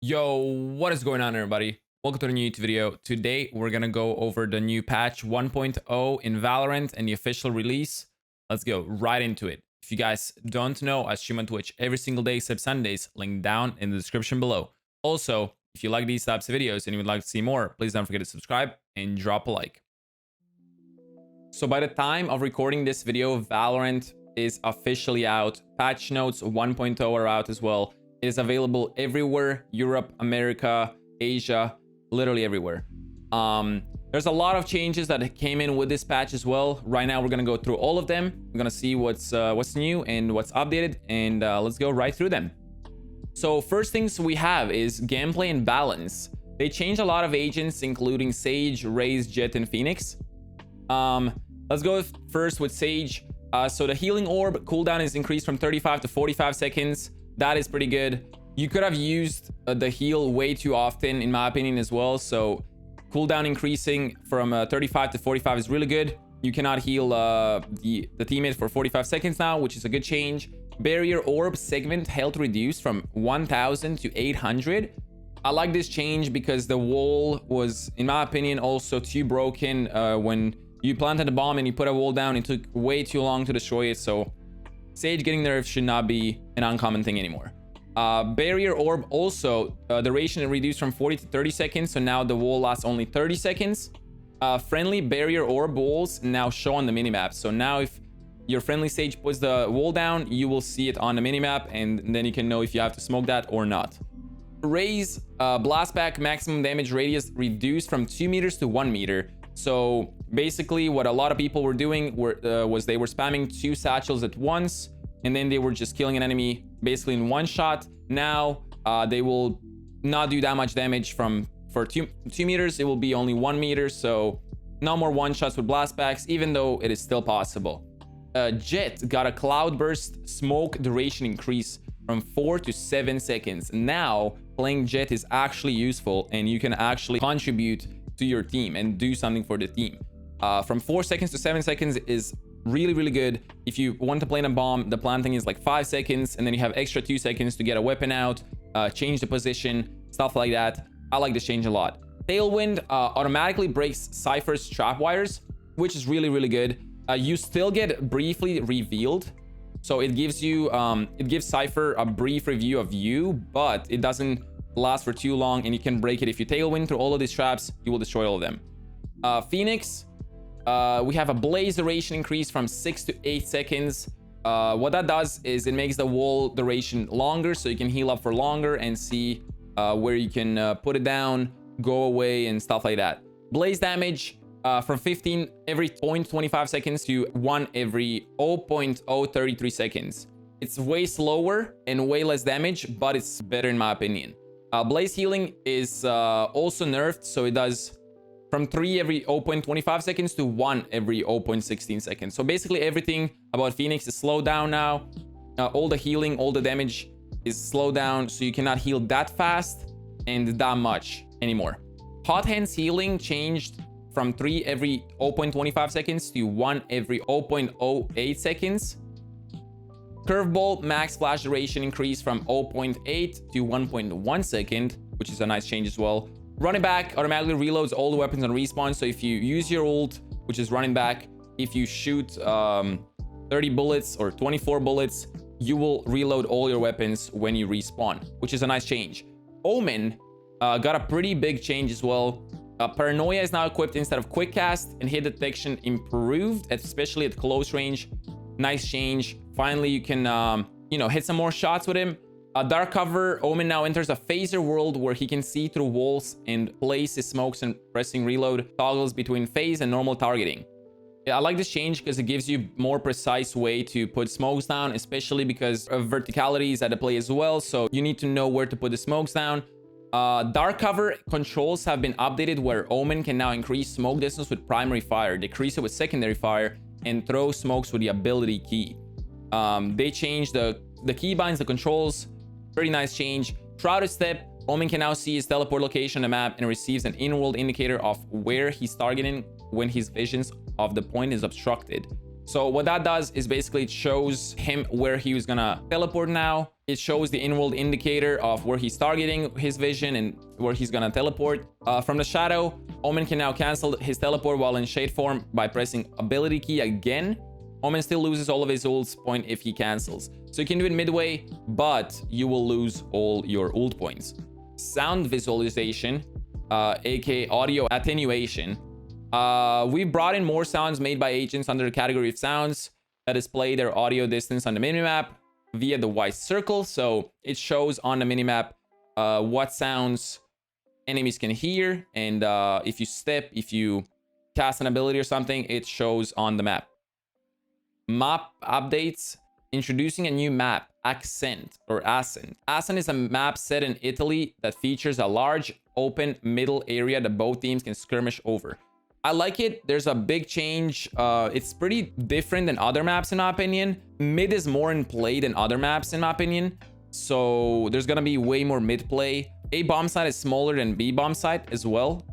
Yo, what is going on, everybody? Welcome to the new YouTube video. Today, we're gonna go over the new patch 1.0 in Valorant and the official release. Let's go right into it. If you guys don't know, I stream on Twitch every single day except Sundays, link down in the description below. Also, if you like these types of videos and you would like to see more, please don't forget to subscribe and drop a like. So by the time of recording this video, Valorant is officially out. Patch notes 1.0 are out as well. It is available everywhere: Europe, America, Asia, literally everywhere. There's a lot of changes that came in with this patch as well. Right now, we're gonna go through all of them. We're gonna see what's new and what's updated, and let's go right through them. So first things we have is gameplay and balance. They changed a lot of agents, including Sage, Raze, Jett, and Phoenix. Let's go first with Sage. So the healing orb cooldown is increased from 35 to 45 seconds. That is pretty good. You could have used the heal way too often, in my opinion, as well. So cooldown increasing from 35 to 45 is really good. You cannot heal the teammate for 45 seconds now, which is a good change. Barrier orb segment health reduced from 1000 to 800. I like this change because the wall was, in my opinion, also too broken. When you planted a bomb and you put a wall down, it took way too long to destroy it. So Sage getting nerfed should not be an uncommon thing anymore. Barrier orb also, duration reduced from 40 to 30 seconds. So now the wall lasts only 30 seconds. Friendly barrier orb walls now show on the minimap. So now if your friendly Sage puts the wall down, you will see it on the minimap, and then you can know if you have to smoke that or not. Raise blast back maximum damage radius reduced from 2 meters to 1 meter. So basically what a lot of people were doing was they were spamming 2 satchels at once, and then they were just killing an enemy basically in one shot. Now they will not do that much damage for 2 meters. It will be only 1 meter. So no more one shots with blast backs, even though it is still possible. Jett got a cloudburst smoke duration increase from 4 to 7 seconds. Now playing Jett is actually useful, and you can actually contribute to your team and do something for the team. From 4 seconds to 7 seconds is really good. If you want to plant a bomb, the planting is like 5 seconds, and then you have extra 2 seconds to get a weapon out, change the position, stuff like that. I like this change a lot. Tailwind automatically breaks Cypher's trap wires, which is really good. You still get briefly revealed, so it gives you it gives Cypher a brief review of you, but it doesn't last for too long, and you can break it. If you tailwind through all of these traps, you will destroy all of them. Phoenix, we have a blaze duration increase from 6 to 8 seconds. What that does is it makes the wall duration longer, so you can heal up for longer and see where you can put it down, go away, and stuff like that. Blaze damage from 15 every 0.25 seconds to 1 every 0.033 seconds. It's way slower and way less damage, but it's better in my opinion. Blaze healing is also nerfed, so it does from 3 every 0.25 seconds to 1 every 0.16 seconds. So basically everything about Phoenix is slowed down now. All the healing, all the damage is slowed down, so you cannot heal that fast and that much anymore. Hot Hands healing changed from 3 every 0.25 seconds to 1 every 0.08 seconds. Curveball max flash duration increased from 0.8 to 1.1 second, which is a nice change as well. Running back automatically reloads all the weapons on respawn. So if you use your ult, which is running back, if you shoot 30 bullets or 24 bullets, you will reload all your weapons when you respawn, which is a nice change. Omen got a pretty big change as well. Paranoia is now equipped instead of quick cast, and hit detection improved, especially at close range. Nice change. Finally, you can hit some more shots with him. Dark cover, Omen now enters a phaser world where he can see through walls and place his smokes, and pressing reload toggles between phase and normal targeting. Yeah, I like this change because it gives you more precise way to put smokes down, especially because of verticality is at the play as well. So you need to know where to put the smokes down. Dark cover controls have been updated, where Omen can now increase smoke distance with primary fire, decrease it with secondary fire, and throw smokes with the ability key. They changed the keybinds, the controls. Pretty nice change. Shrouded Step, Omen can now see his teleport location on the map and receives an in-world indicator of where he's targeting when his visions of the point is obstructed. So what that does is basically it shows him where he was gonna teleport now. It shows the in-world indicator of where he's targeting his vision and where he's gonna teleport. From the shadow, Omen can now cancel his teleport while in shade form by pressing ability key again. Omen still loses all of his ult point if he cancels. So you can do it midway, but you will lose all your ult points. Sound visualization, aka audio attenuation. We brought in more sounds made by agents under the category of sounds that display their audio distance on the minimap via the white circle. So it shows on the minimap what sounds enemies can hear, and if you step, if you cast an ability or something, it shows on the map. Map updates, introducing a new map, Accent or Ascent. Ascent is a map set in Italy that features a large open middle area that both teams can skirmish over. I like it. There's a big change. It's pretty different than other maps in my opinion. Mid is more in play than other maps in my opinion. So there's gonna be way more mid play. A bomb site is smaller than B bomb site as well,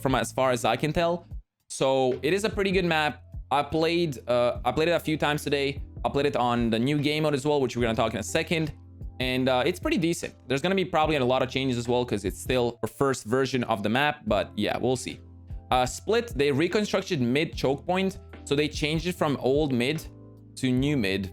from as far as I can tell. So it is a pretty good map. I played it a few times today. I played it on the new game mode as well, which we're gonna talk in a second. And it's pretty decent. There's gonna be probably a lot of changes as well because it's still the first version of the map, but yeah, we'll see. Split, they reconstructed mid choke point. So they changed it from old mid to new mid.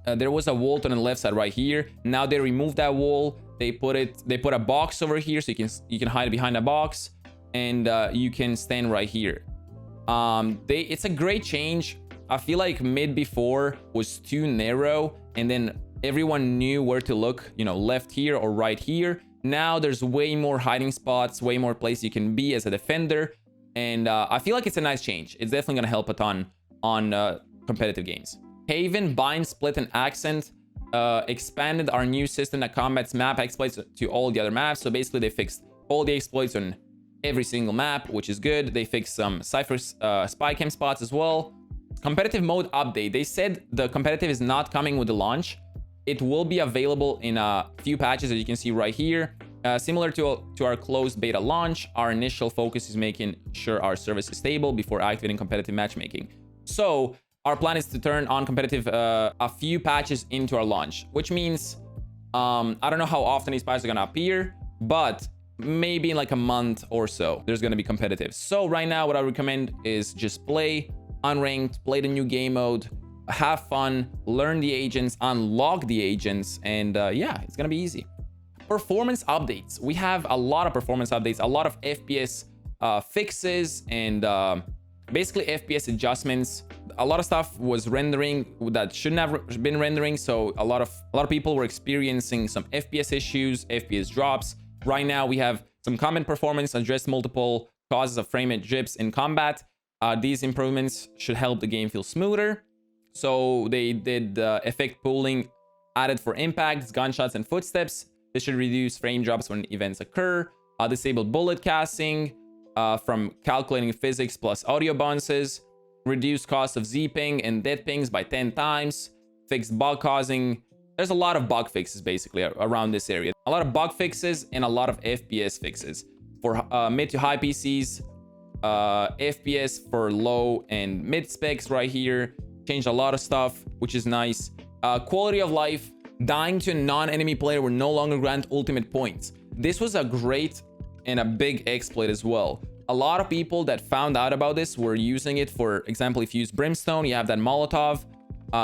There was a wall on the left side right here. Now they removed that wall. They put a box over here so you can hide behind a box, and you can stand right here. It's a great change. I feel like mid before was too narrow, and then everyone knew where to look, you know, left here or right here. Now there's way more hiding spots, way more places you can be as a defender, and I feel like it's a nice change. It's definitely gonna help a ton on competitive games. Haven, Bind, Split, and Accent expanded our new system that combats map exploits to all the other maps. So basically they fixed all the exploits on every single map, which is good. They fixed some Cypher spy cam spots as well. Competitive mode update. They said the competitive is not coming with the launch. It will be available in a few patches, as you can see right here. Similar to our closed beta launch, our initial focus is making sure our service is stable before activating competitive matchmaking. So our plan is to turn on competitive a few patches into our launch, which means I don't know how often these patches are gonna appear, but maybe in like a month or so there's gonna be competitive. So right now what I recommend is just play unranked, play the new game mode, have fun, learn the agents, unlock the agents, and yeah, it's gonna be easy. Performance updates. We have a lot of performance updates, a lot of FPS fixes, and basically FPS adjustments. A lot of stuff was rendering that shouldn't have been rendering, so a lot of people were experiencing some FPS issues, FPS drops. Right now we have some combat performance, addressed multiple causes of frame rate drips in combat. These improvements should help the game feel smoother. So they did effect pooling added for impacts, gunshots, and footsteps. This should reduce frame drops when events occur. Disabled bullet casting from calculating physics plus audio bounces. Reduce cost of Z-ping and dead pings by 10 times. Fixed bug causing. There's a lot of bug fixes basically around this area. A lot of bug fixes and a lot of FPS fixes. For mid to high PCs, FPS for low and mid specs right here. Changed a lot of stuff, which is nice. Quality of life. Dying to a non-enemy player will no longer grant ultimate points. This was a great and a big exploit as well. A lot of people that found out about this were using it. For example, if you use Brimstone, you have that Molotov.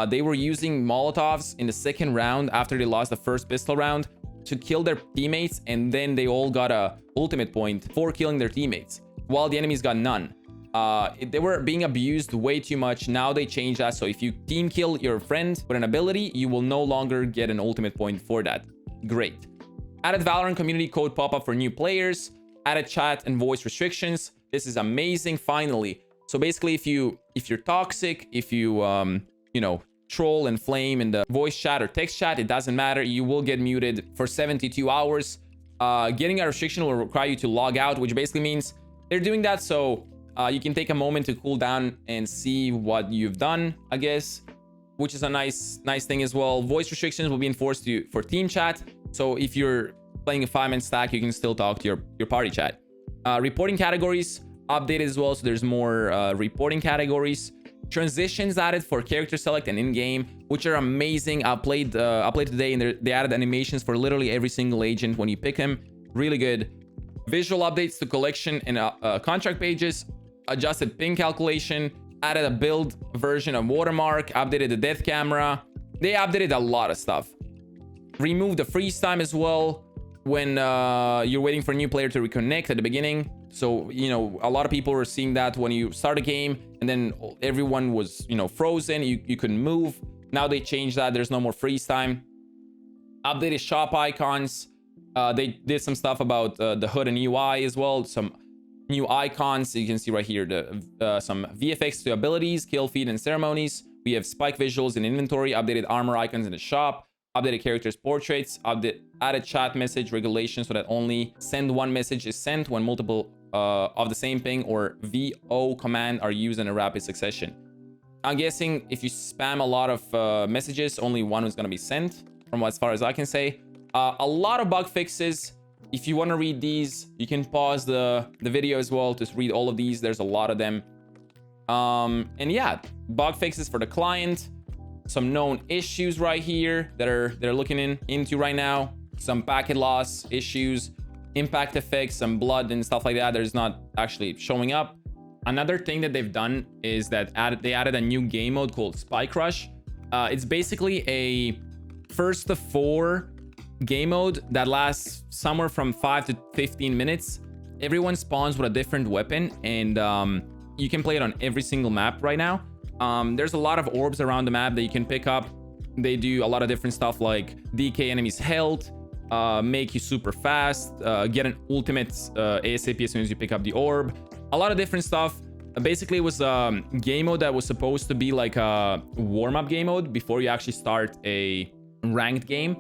They were using Molotovs in the second round after they lost the first pistol round to kill their teammates, and then they all got a ultimate point for killing their teammates, while the enemies got none. They were being abused way too much. Now they changed that, so if you team kill your friend with an ability, you will no longer get an ultimate point for that. Great. Added Valorant community code pop-up for new players. Added chat and voice restrictions. This is amazing, finally. So basically, if you're toxic, if you you know, troll and flame in the voice chat or text chat, it doesn't matter. You will get muted for 72 hours. Getting a restriction will require you to log out, which basically means they're doing that so you can take a moment to cool down and see what you've done, I guess, which is a nice thing as well. Voice restrictions will be enforced for team chat. So if you're playing a 5-man stack, you can still talk to your party chat. Reporting categories updated as well, so there's more reporting categories. Transitions added for character select and in-game, which are amazing. I played today, and they added animations for literally every single agent when you pick him. Really good. Visual updates to collection and contract pages. Adjusted ping calculation. Added a build version of watermark. Updated the death camera. They updated a lot of stuff. Removed the freeze time as well when you're waiting for a new player to reconnect at the beginning. So, you know, a lot of people were seeing that when you start a game and then everyone was, you know, frozen. You couldn't move. Now they changed that. There's no more freeze time. Updated shop icons. They did some stuff about the HUD and UI as well. Some new icons. You can see right here some VFX to abilities, kill feed, and ceremonies. We have spike visuals in inventory. Updated armor icons in the shop. Updated characters' portraits. Added chat message regulation so that only send one message is sent when multiple of the same ping or VO command are used in a rapid succession. I'm guessing if you spam a lot of messages, only one is going to be sent, from as far as I can say. A lot of bug fixes. If you want to read these, you can pause the video as well to read all of these. There's a lot of them. And yeah, bug fixes for the client. Some known issues right here that they're looking into right now. Some packet loss issues, impact effects, some blood and stuff like that. There's not actually showing up. Another thing that they've done is that they added a new game mode called Spike Rush. It's basically a first to 4 game mode that lasts somewhere from 5 to 15 minutes. Everyone spawns with a different weapon, and you can play it on every single map right now. There's a lot of orbs around the map that you can pick up. They do a lot of different stuff like DK enemies' health, make you super fast, get an ultimate ASAP as soon as you pick up the orb. A lot of different stuff. Basically, it was a game mode that was supposed to be like a warm-up game mode before you actually start a ranked game.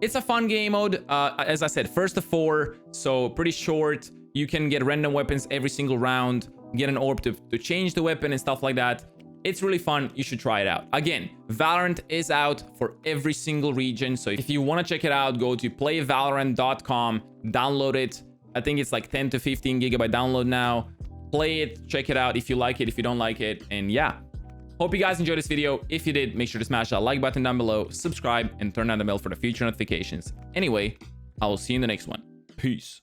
It's a fun game mode. As I said, first to 4, so pretty short. You can get random weapons every single round, get an orb to change the weapon and stuff like that. It's really fun. You should try it out. Again, Valorant is out for every single region. So if you want to check it out, go to playvalorant.com, download it. I think it's like 10 to 15 gigabyte download now. Play it, check it out if you like it, if you don't like it. And yeah, hope you guys enjoyed this video. If you did, make sure to smash that like button down below, subscribe, and turn on the bell for the future notifications. Anyway, I will see you in the next one. Peace.